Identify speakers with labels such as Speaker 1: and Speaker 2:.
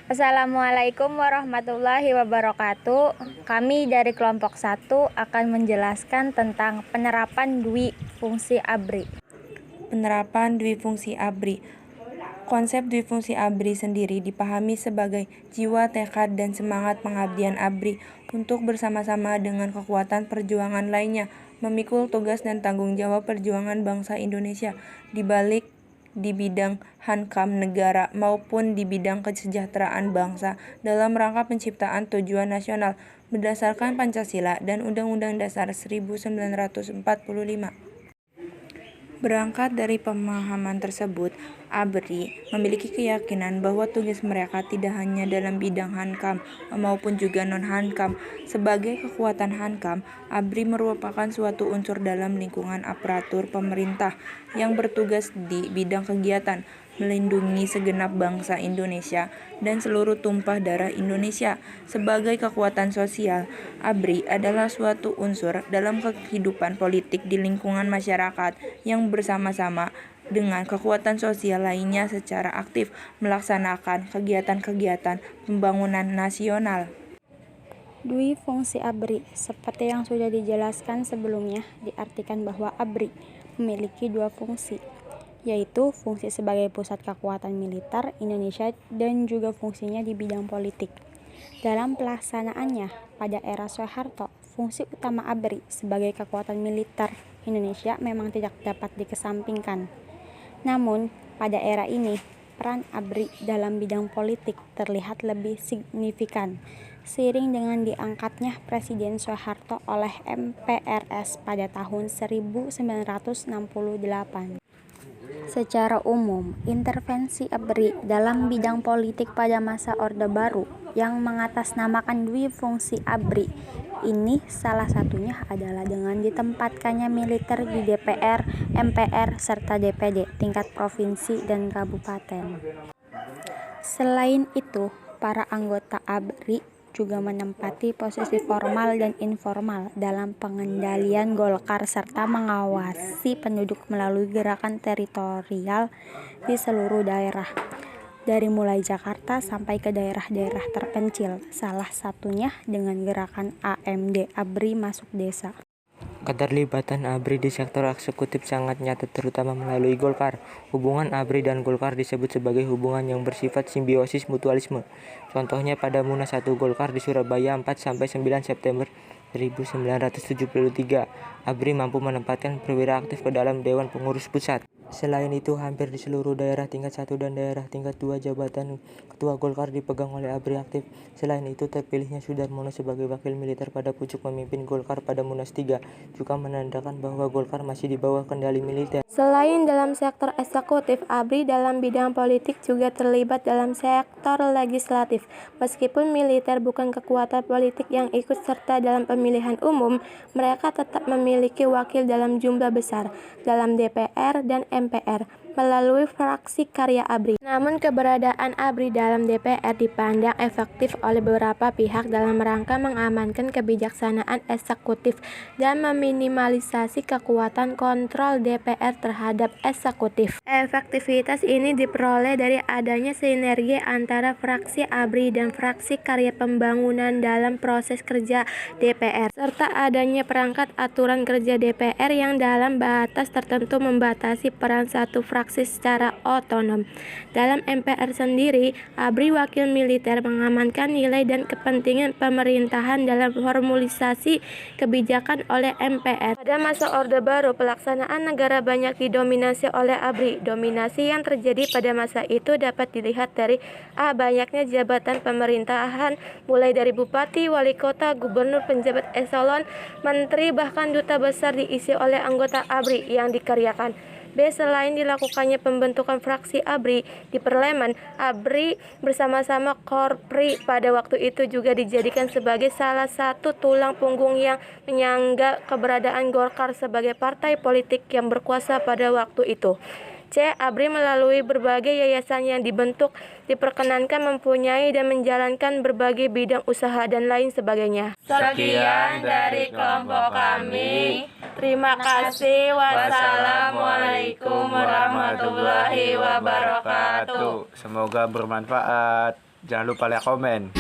Speaker 1: Assalamualaikum warahmatullahi wabarakatuh. Kami dari kelompok 1 akan menjelaskan tentang penerapan dwi fungsi ABRI.
Speaker 2: Penerapan dwi fungsi ABRI. Konsep dwi fungsi ABRI sendiri dipahami sebagai jiwa, tekad, dan semangat pengabdian ABRI untuk bersama-sama dengan kekuatan perjuangan lainnya memikul tugas dan tanggung jawab perjuangan bangsa Indonesia di bidang hankam negara maupun di bidang kesejahteraan bangsa dalam rangka penciptaan tujuan nasional berdasarkan Pancasila dan Undang-Undang Dasar 1945. Berangkat dari pemahaman tersebut, ABRI memiliki keyakinan bahwa tugas mereka tidak hanya dalam bidang hankam maupun juga non-hankam. Sebagai kekuatan hankam, ABRI merupakan suatu unsur dalam lingkungan aparatur pemerintah yang bertugas di bidang kegiatan melindungi segenap bangsa Indonesia dan seluruh tumpah darah Indonesia. Sebagai kekuatan sosial, ABRI adalah suatu unsur dalam kehidupan politik di lingkungan masyarakat yang bersama-sama dengan kekuatan sosial lainnya secara aktif melaksanakan kegiatan-kegiatan pembangunan nasional.
Speaker 1: Dwi fungsi ABRI, seperti yang sudah dijelaskan sebelumnya, diartikan bahwa ABRI memiliki dua fungsi, yaitu fungsi sebagai pusat kekuatan militer Indonesia dan juga fungsinya di bidang politik. Dalam pelaksanaannya, pada era Soeharto, fungsi utama ABRI sebagai kekuatan militer Indonesia memang tidak dapat dikesampingkan. Namun, pada era ini, peran ABRI dalam bidang politik terlihat lebih signifikan, seiring dengan diangkatnya Presiden Soeharto oleh MPRS pada tahun 1968. Secara umum, intervensi ABRI dalam bidang politik pada masa Orde Baru yang mengatasnamakan dwi fungsi ABRI ini salah satunya adalah dengan ditempatkannya militer di DPR, MPR, serta DPD tingkat provinsi dan kabupaten. Selain itu, para anggota ABRI juga menempati posisi formal dan informal dalam pengendalian Golkar serta mengawasi penduduk melalui gerakan teritorial di seluruh daerah, dari mulai Jakarta sampai ke daerah-daerah terpencil, salah satunya dengan gerakan AMD ABRI Masuk Desa.
Speaker 3: Keterlibatan ABRI di sektor eksekutif sangat nyata terutama melalui Golkar. Hubungan ABRI dan Golkar disebut sebagai hubungan yang bersifat simbiosis mutualisme. Contohnya pada Munas 1 Golkar di Surabaya 4-9 September 1973, ABRI mampu menempatkan perwira aktif ke dalam Dewan Pengurus Pusat. Selain itu, hampir di seluruh daerah tingkat 1 dan daerah tingkat 2 jabatan ketua Golkar dipegang oleh ABRI aktif. Selain itu, terpilihnya Sudarmono sebagai wakil militer pada pucuk pemimpin Golkar pada Munas 3 juga menandakan bahwa Golkar masih di bawah kendali militer.
Speaker 4: Selain dalam sektor eksekutif, ABRI dalam bidang politik juga terlibat dalam sektor legislatif. Meskipun militer bukan kekuatan politik yang ikut serta dalam pemilihan umum, mereka tetap memiliki wakil dalam jumlah besar dalam DPR dan MPR melalui fraksi karya ABRI. Namun keberadaan ABRI dalam DPR dipandang efektif oleh beberapa pihak dalam rangka mengamankan kebijaksanaan eksekutif dan meminimalisasi kekuatan kontrol DPR terhadap eksekutif. Efektivitas ini diperoleh dari adanya sinergi antara fraksi ABRI dan fraksi karya pembangunan dalam proses kerja DPR, serta adanya perangkat aturan kerja DPR yang dalam batas tertentu membatasi peran satu fraksi secara otonom. Dalam MPR sendiri, ABRI wakil militer mengamankan nilai dan kepentingan pemerintahan dalam formalisasi kebijakan oleh MPR. Pada masa Orde Baru, pelaksanaan negara banyak didominasi oleh ABRI. Dominasi yang terjadi pada masa itu dapat dilihat dari banyaknya jabatan pemerintahan, mulai dari bupati, wali kota, gubernur, penjabat eselon, menteri, bahkan duta besar diisi oleh anggota ABRI yang dikaryakan. Selain dilakukannya pembentukan fraksi ABRI di Parlemen, ABRI bersama-sama Korpri pada waktu itu juga dijadikan sebagai salah satu tulang punggung yang menyangga keberadaan Golkar sebagai partai politik yang berkuasa pada waktu itu. ABRI melalui berbagai yayasan yang dibentuk diperkenankan mempunyai dan menjalankan berbagai bidang usaha dan lain sebagainya.
Speaker 5: Sekian dari kelompok kami. Terima kasih. Wassalamualaikum warahmatullahi wabarakatuh.
Speaker 6: Semoga bermanfaat. Jangan lupa like, komen.